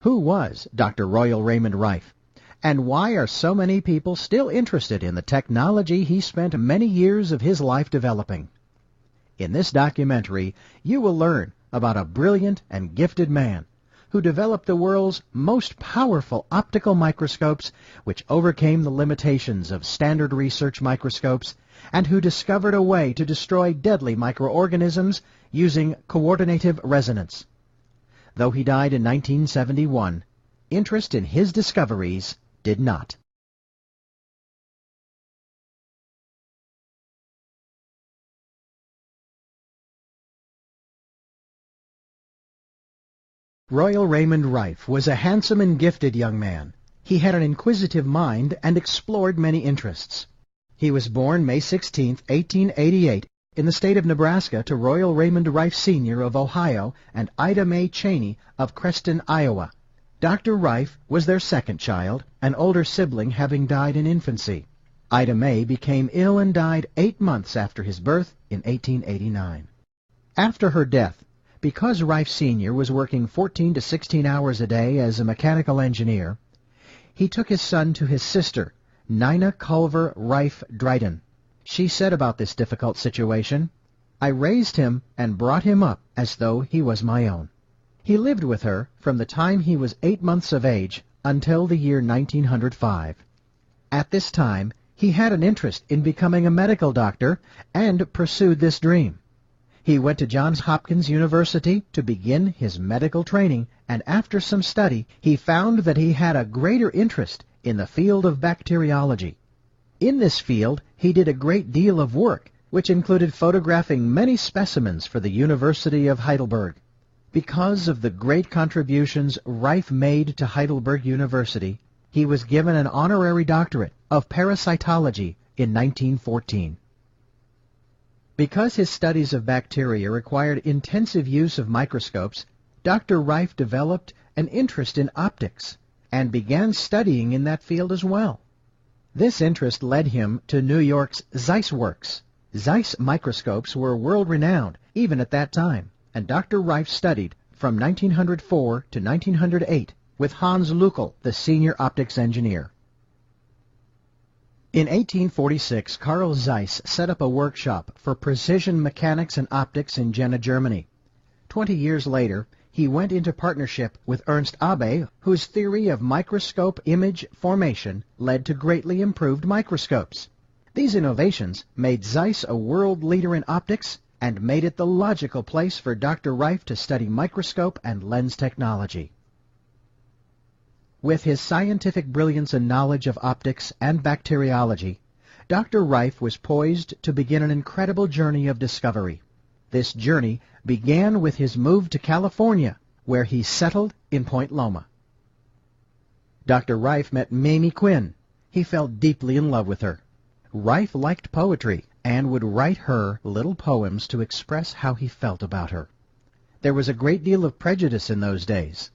Who was Dr. Royal Raymond Rife? And why are so many people still interested in the technology he spent many years of his life developing? In this documentary, you will learn about a brilliant and gifted man who developed the world's most powerful optical microscopes, which overcame the limitations of standard research microscopes, and who discovered a way to destroy deadly microorganisms using coordinative resonance. Though he died in 1971, interest in his discoveries did not. Royal Raymond Rife was a handsome and gifted young man. He had an inquisitive mind and explored many interests. He was born May 16, 1888, in the state of Nebraska to Royal Raymond Rife Sr. of Ohio and Ida Mae Cheney of Creston, Iowa. Dr. Rife was their second child, an older sibling having died in infancy. Ida Mae became ill and died 8 months after his birth in 1889. After her death, because Rife Sr. was working 14 to 16 hours a day as a mechanical engineer, he took his son to his sister, Nina Culver Rife Dryden. She said about this difficult situation, "I raised him and brought him up as though he was my own." He lived with her from the time he was 8 months of age until the year 1905. At this time, he had an interest in becoming a medical doctor and pursued this dream. He went to Johns Hopkins University to begin his medical training, and after some study, he found that he had a greater interest in the field of bacteriology. In this field, he did a great deal of work, which included photographing many specimens for the University of Heidelberg. Because of the great contributions Rife made to Heidelberg University, he was given an honorary doctorate of parasitology in 1914. Because his studies of bacteria required intensive use of microscopes, Dr. Rife developed an interest in optics and began studying in that field as well. This interest led him to New York's Zeiss Works. Zeiss microscopes were world-renowned even at that time, and Dr. Rife studied from 1904 to 1908 with Hans Lückel, the senior optics engineer. In 1846, Carl Zeiss set up a workshop for precision mechanics and optics in Jena, Germany. 20 years later, he went into partnership with Ernst Abbe, whose theory of microscope image formation led to greatly improved microscopes. These innovations made Zeiss a world leader in optics and made it the logical place for Dr. Rife to study microscope and lens technology. With his scientific brilliance and knowledge of optics and bacteriology, Dr. Rife was poised to begin an incredible journey of discovery. This journey began with his move to California, where he settled in Point Loma. Dr. Rife met Mamie Quinn. He fell deeply in love with her. Rife liked poetry and would write her little poems to express how he felt about her. There was a great deal of prejudice in those days,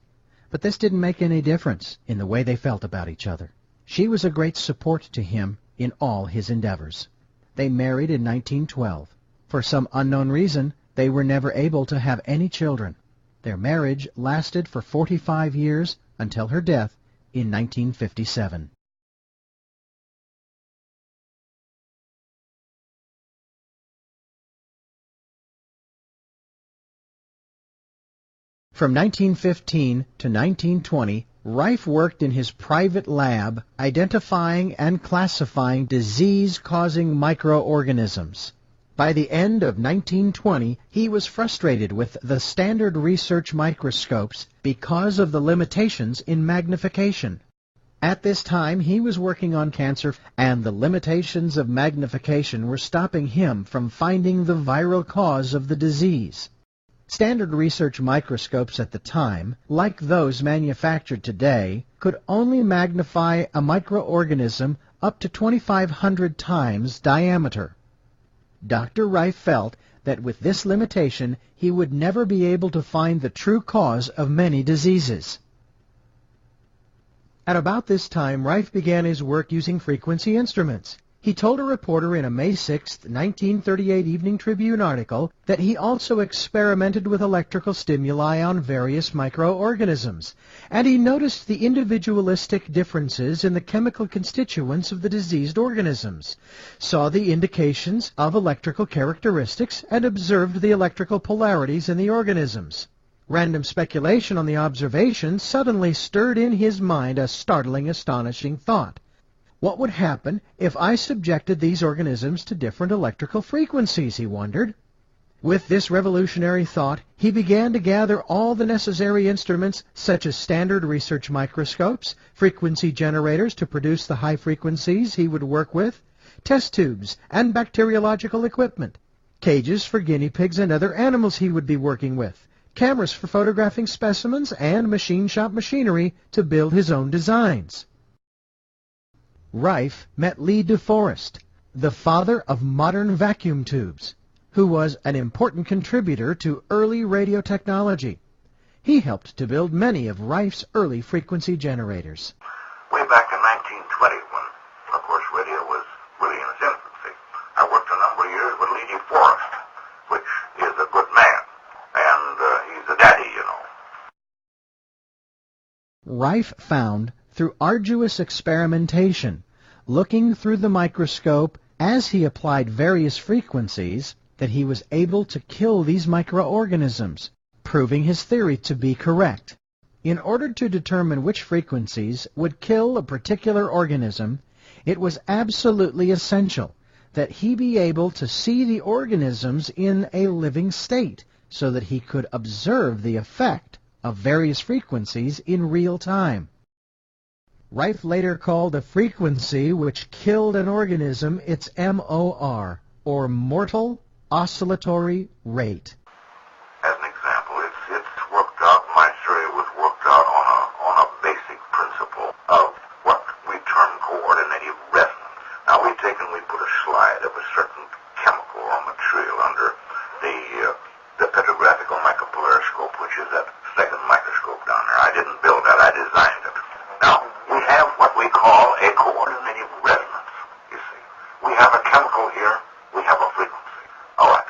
but this didn't make any difference in the way they felt about each other. She was a great support to him in all his endeavors. They married in 1912. For some unknown reason, they were never able to have any children. Their marriage lasted for 45 years until her death in 1957. From 1915 to 1920, Rife worked in his private lab identifying and classifying disease-causing microorganisms. By the end of 1920, he was frustrated with the standard research microscopes because of the limitations in magnification. At this time, he was working on cancer, and the limitations of magnification were stopping him from finding the viral cause of the disease. Standard research microscopes at the time, like those manufactured today, could only magnify a microorganism up to 2,500 times diameter. Dr. Rife felt that with this limitation, he would never be able to find the true cause of many diseases. At about this time, Rife began his work using frequency instruments. He told a reporter in a May 6, 1938 Evening Tribune article that he also experimented with electrical stimuli on various microorganisms, and he noticed the individualistic differences in the chemical constituents of the diseased organisms, saw the indications of electrical characteristics, and observed the electrical polarities in the organisms. Random speculation on the observation suddenly stirred in his mind a startling, astonishing thought. What would happen if I subjected these organisms to different electrical frequencies, he wondered. With this revolutionary thought, he began to gather all the necessary instruments, such as standard research microscopes, frequency generators to produce the high frequencies he would work with, test tubes, and bacteriological equipment, cages for guinea pigs and other animals he would be working with, cameras for photographing specimens, and machine shop machinery to build his own designs. Rife met Lee De Forest, the father of modern vacuum tubes, who was an important contributor to early radio technology. He helped to build many of Rife's early frequency generators. Way back in 1920, when, of course, radio was really in its infancy, I worked a number of years with Lee De Forest, which is a good man, and he's a daddy, you know. Rife found, through arduous experimentation, looking through the microscope as he applied various frequencies, that he was able to kill these microorganisms, proving his theory to be correct. In order to determine which frequencies would kill a particular organism, it was absolutely essential that he be able to see the organisms in a living state, so that he could observe the effect of various frequencies in real time. Rife later called a frequency which killed an organism its MOR, or mortal oscillatory rate. As an example, it's worked out, my theory was worked out on a basic principle of what we term coordinated resonance. Now we put a slide of a certain chemical or material under the petrographical micropolariscope, which is that second microscope down there. I didn't build that, I designed it. Now, we have what we call a coordinated resonance, you see. We have a chemical here, we have a frequency. All right.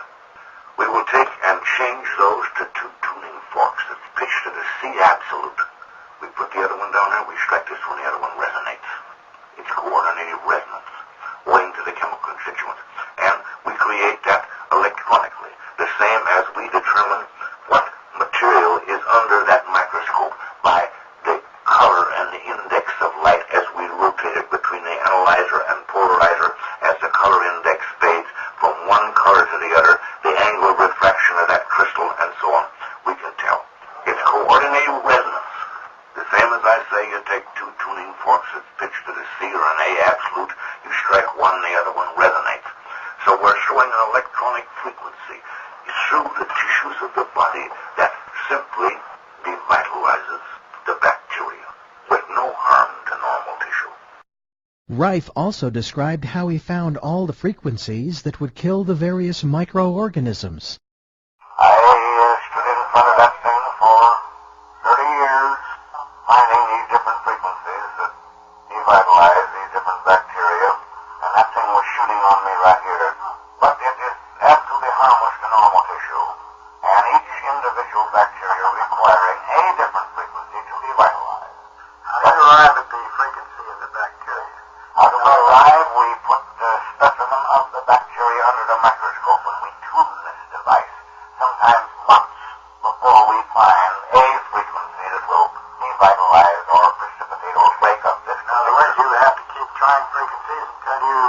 We will take and change those to two tuning forks that's pitched at a C absolute. We put the other one down there, we strike this one, the other one resonates. It's coordinated resonance, owing to the chemical constituents. And we create that electronically, the same as we determine what material is under that microscope by the color and the index of light as we rotate it between the analyzer and polarizer. As the color index fades from one color to the other, the angle of refraction of that crystal and so on, we can tell. It's coordinated resonance. The same as I say, you take two tuning forks that's pitched to the C or an A absolute, you strike one, the other one resonates. So we're showing an electronic frequency through the tissues of the body that simply devitalizes the bacteria with no harm to normal tissue. Rife also described how he found all the frequencies that would kill the various microorganisms. I stood in front of that thing for 30 years, finding these different frequencies that devitalize these different bacteria, and that thing was shooting on me right here. But it is absolutely harmless to normal tissue, and each individual bacteria requiring a different frequency to devitalize. How do you arrive at the frequency of the bacteria? How do we arrive? We put the specimen of the bacteria under the microscope, and we tune this device sometimes months before we find a frequency that will devitalize or precipitate or break up this. In other words, you have to keep trying frequencies until you